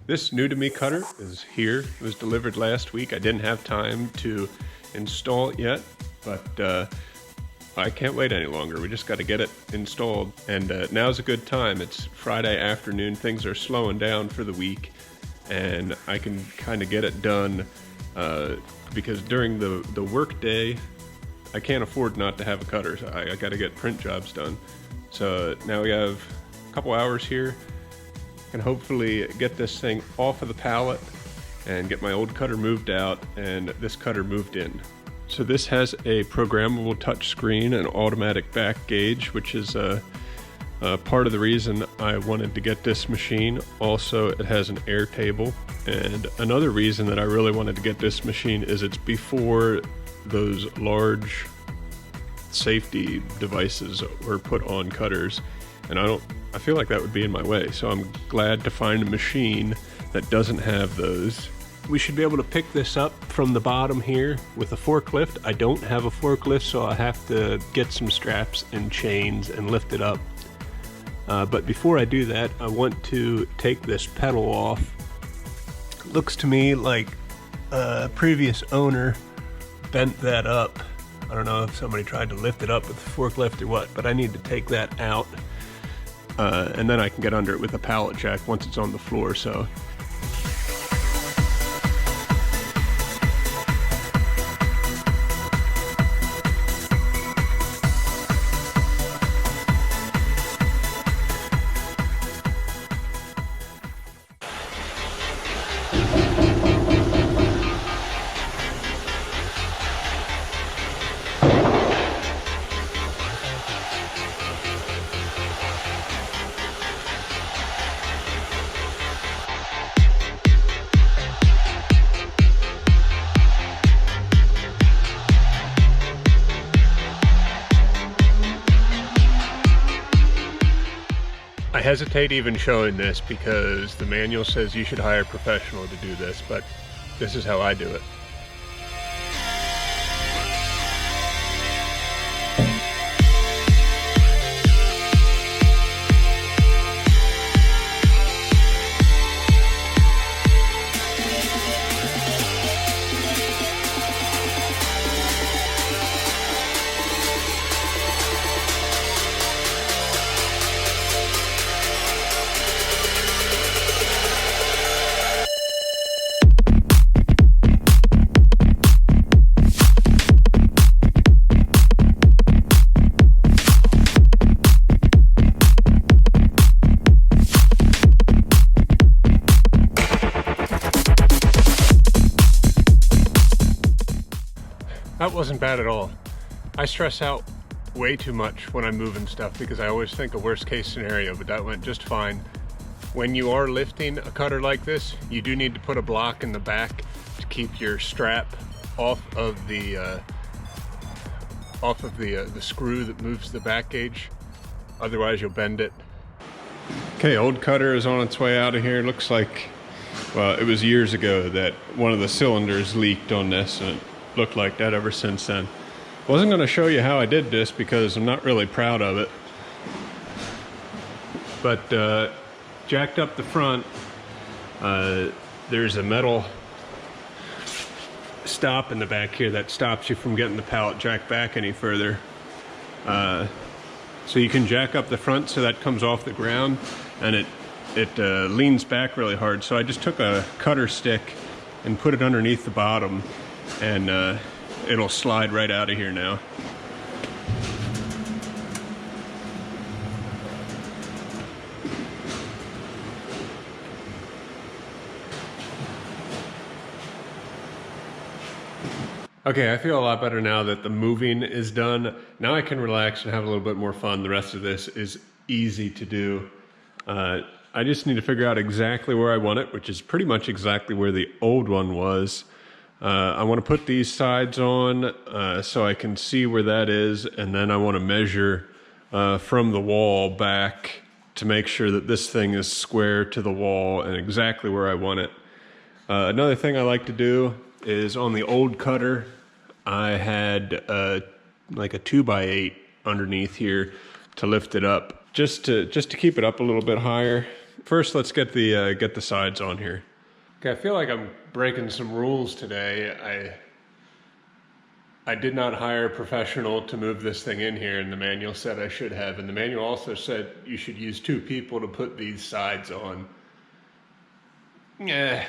This new to me cutter is here. It was delivered last week. I didn't have time to install it yet, but I can't wait any longer. We just got to get it installed. And now's a good time. It's Friday afternoon. Things are slowing down for the week, and I can kind of get it done because during the work day, I can't afford not to have a cutter. So I got to get print jobs done. So now we have a couple hours here. Can hopefully get this thing off of the pallet and get my old cutter moved out and this cutter moved in. So this has a programmable touch screen and automatic back gauge, which is part of the reason I wanted to get this machine. Also, it has an air table, and another reason that I really wanted to get this machine is it's before those large safety devices were put on cutters, and I feel like that would be in my way, so I'm glad to find a machine that doesn't have those. We should be able to pick this up from the bottom here with a forklift. I don't have a forklift, so I have to get some straps and chains and lift it up. But before I do that, I want to take this pedal off. It looks to me like a previous owner bent that up. I don't know if somebody tried to lift it up with the forklift or what, but I need to take that out. And then I can get under it with a pallet jack once it's on the floor. So I hesitate even showing this because the manual says you should hire a professional to do this, but this is how I do it. That wasn't bad at all. I stress out way too much when I'm moving stuff because I always think a worst case scenario, but that went just fine. When you are lifting a cutter like this, you do need to put a block in the back to keep your strap off of the screw that moves the back gauge. Otherwise you'll bend it. Okay, old cutter is on its way out of here. Looks like, well, it was years ago that one of the cylinders leaked on this, and it looked like that ever since then. Wasn't going to show you how I did this because I'm not really proud of it, but jacked up the front. There's a metal stop in the back here that stops you from getting the pallet jacked back any further, so you can jack up the front so that comes off the ground, and it leans back really hard. So I just took a cutter stick and put it underneath the bottom, and it'll slide right out of here now. Okay, I feel a lot better now that the moving is done. Now I can relax and have a little bit more fun. The rest of this is easy to do. I just need to figure out exactly where I want it, which is pretty much exactly where the old one was. I want to put these sides on so I can see where that is, and then I want to measure from the wall back to make sure that this thing is square to the wall and exactly where I want it. Another thing I like to do is on the old cutter, I had like a 2x8 underneath here to lift it up, just to keep it up a little bit higher. First, let's get the sides on here. Okay, I feel like I'm breaking some rules today. I did not hire a professional to move this thing in here, and the manual said I should have. And the manual also said you should use 2 people to put these sides on. Yeah.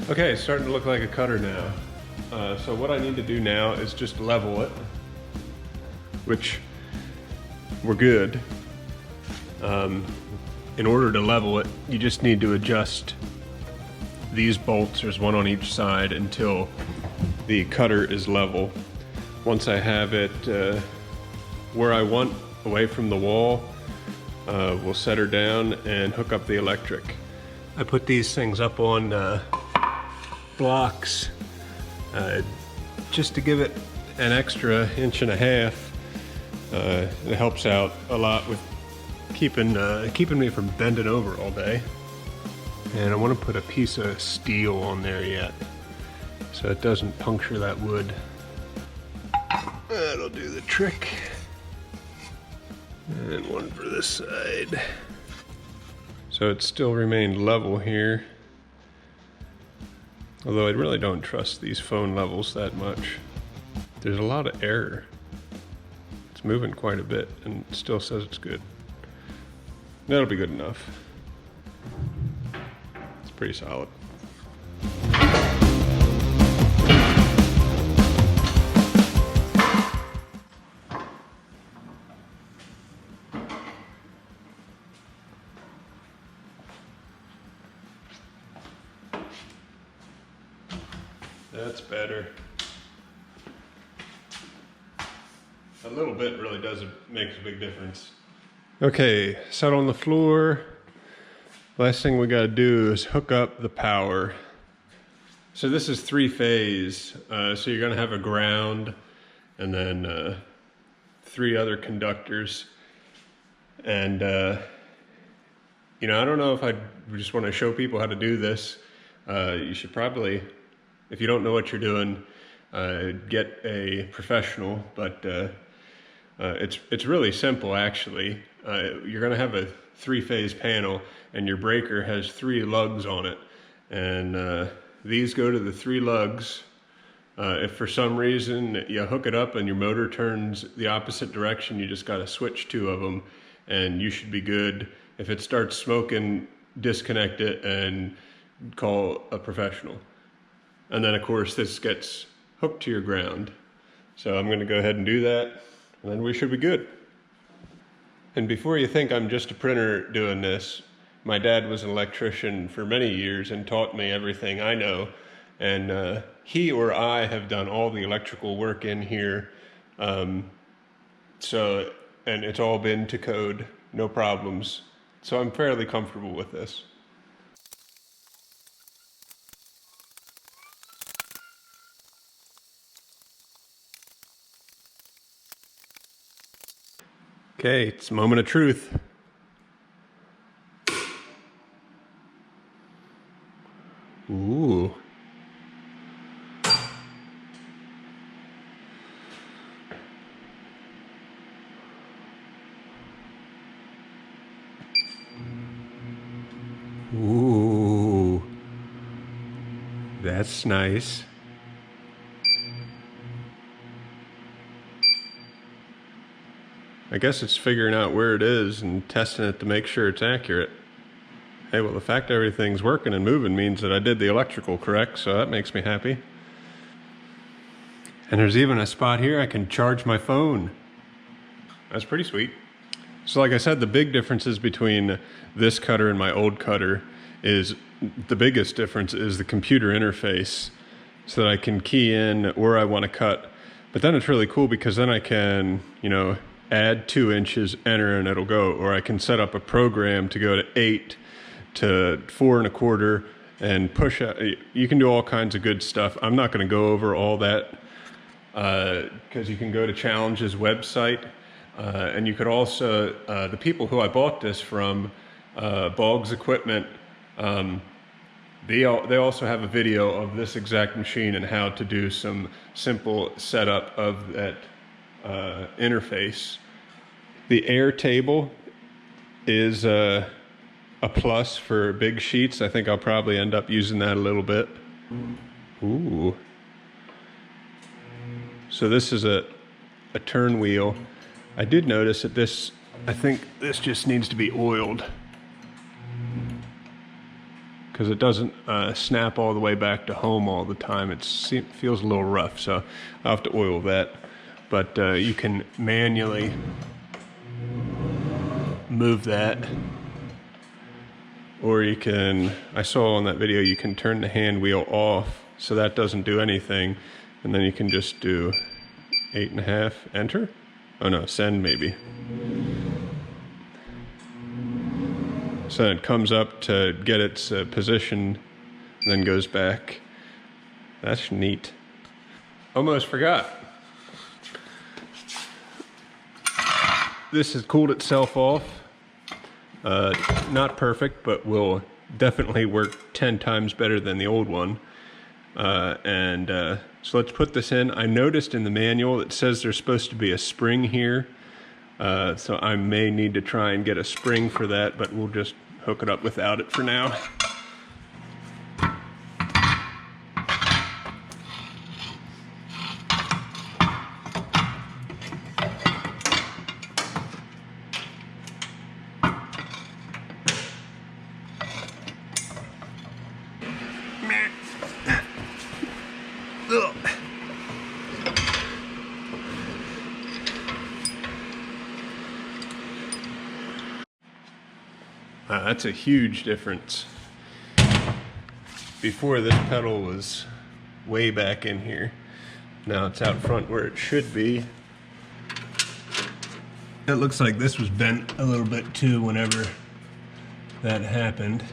Okay, it's starting to look like a cutter now. So what I need to do now is just level it, which we're good. In order to level it, you just need to adjust these bolts, there's one on each side, until the cutter is level. Once I have it where I want, away from the wall, we'll set her down and hook up the electric. I put these things up on blocks just to give it an extra 1.5 inches. It helps out a lot with keeping me from bending over all day. And I want to put a piece of steel on there yet, so it doesn't puncture that wood. That'll do the trick. And one for this side. So it still remained level here. Although I really don't trust these phone levels that much. There's a lot of error. It's moving quite a bit and it still says it's good. That'll be good enough. It's pretty solid. That's better. A little bit really makes a big difference. Okay, set on the floor. Last thing we gotta do is hook up the power. So this is 3-phase. So you're gonna have a ground and then 3 other conductors. And you know, I don't know if I just wanna show people how to do this. You should probably, if you don't know what you're doing, get a professional, but it's really simple actually. You're gonna have a 3-phase panel and your breaker has 3 lugs on it. And these go to the 3 lugs. If for some reason you hook it up and your motor turns the opposite direction, you just gotta switch 2 of them and you should be good. If it starts smoking, disconnect it and call a professional. And then of course this gets hooked to your ground. So I'm gonna go ahead and do that and then we should be good. And before you think I'm just a printer doing this, my dad was an electrician for many years and taught me everything I know. And he or I have done all the electrical work in here. And it's all been to code, no problems. So I'm fairly comfortable with this. Okay, it's a moment of truth. Ooh. Ooh. That's nice. I guess it's figuring out where it is and testing it to make sure it's accurate. Hey, well, the fact everything's working and moving means that I did the electrical correct, so that makes me happy. And there's even a spot here I can charge my phone. That's pretty sweet. So like I said, the big differences between this cutter and my old cutter is, the biggest difference is the computer interface, so that I can key in where I want to cut. But then it's really cool because then I can, you know, add 2 inches, enter, and it'll go. Or I can set up a program to go to 8 to 4 1/4 and push out. You can do all kinds of good stuff. I'm not going to go over all that because you can go to Challenge's website, and you could also, the people who I bought this from, Boggs Equipment, they also have a video of this exact machine and how to do some simple setup of that interface. The air table is a plus for big sheets. I think I'll probably end up using that a little bit. Ooh. So this is a turn wheel. I did notice that this, I think this just needs to be oiled, because it doesn't snap all the way back to home all the time. It feels a little rough, so I'll have to oil that. But you can manually move that, or you can, I saw on that video, you can turn the hand wheel off so that doesn't do anything, and then you can just do 8.5, enter? Oh no, send maybe. So it comes up to get its position, and then goes back. That's neat. Almost forgot. This has cooled itself off. Not perfect, but will definitely work 10 times better than the old one. So let's put this in. I noticed in the manual it says there's supposed to be a spring here. So I may need to try and get a spring for that, but we'll just hook it up without it for now. That's a huge difference. Before, this pedal was way back in here. Now it's out front where it should be. It looks like this was bent a little bit too whenever that happened.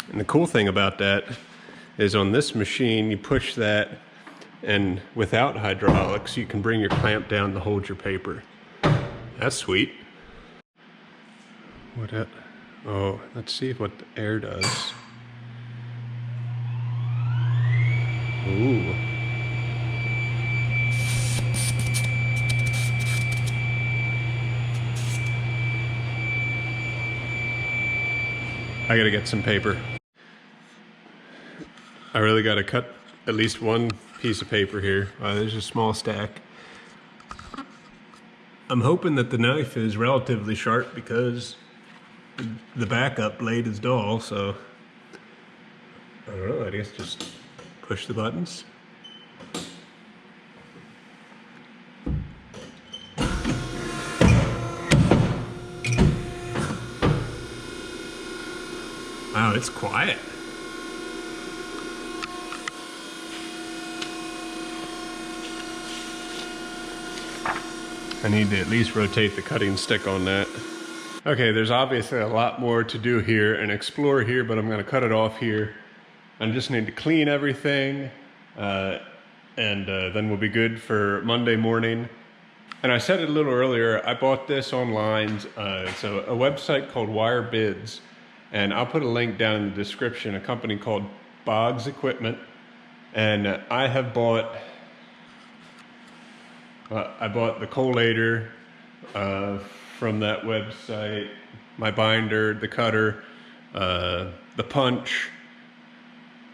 And the cool thing about that is on this machine, you push that, and without hydraulics, you can bring your clamp down to hold your paper. That's sweet. Oh, let's see what the air does. Ooh. I gotta get some paper. I really got to cut at least one piece of paper here. There's a small stack. I'm hoping that the knife is relatively sharp because the backup blade is dull, so I don't know, I guess just push the buttons. Wow, it's quiet. I need to at least rotate the cutting stick on that. Okay, there's obviously a lot more to do here and explore here, but I'm gonna cut it off here. I just need to clean everything, and then we'll be good for Monday morning. And I said it a little earlier, I bought this online. It's a website called Wire Bids, and I'll put a link down in the description, a company called Boggs Equipment. And I have bought I bought the collator from that website, my binder, the cutter, the punch,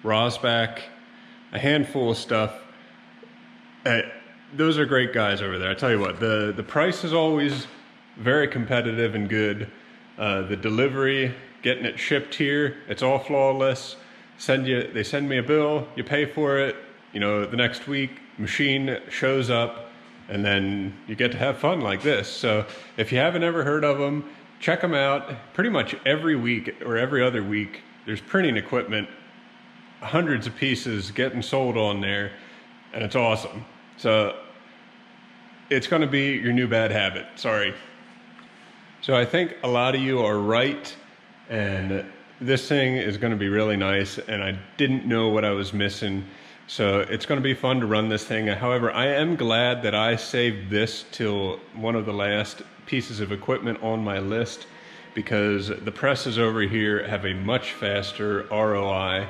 Rosback, a handful of stuff. Those are great guys over there. I tell you what, the price is always very competitive and good. The delivery, getting it shipped here, it's all flawless. They send me a bill, you pay for it, you know, the next week, machine shows up, and then you get to have fun like this. So if you haven't ever heard of them, check them out. Pretty much every week or every other week, there's printing equipment, hundreds of pieces getting sold on there, and it's awesome. So it's gonna be your new bad habit, sorry. So I think a lot of you are right, and this thing is gonna be really nice, and I didn't know what I was missing. So it's gonna be fun to run this thing. However, I am glad that I saved this till one of the last pieces of equipment on my list, because the presses over here have a much faster ROI,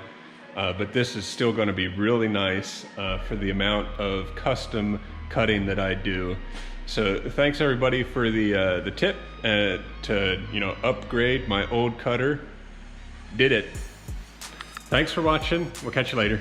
but this is still gonna be really nice for the amount of custom cutting that I do. So thanks everybody for the tip to upgrade my old cutter. Did it. Thanks for watching. We'll catch you later.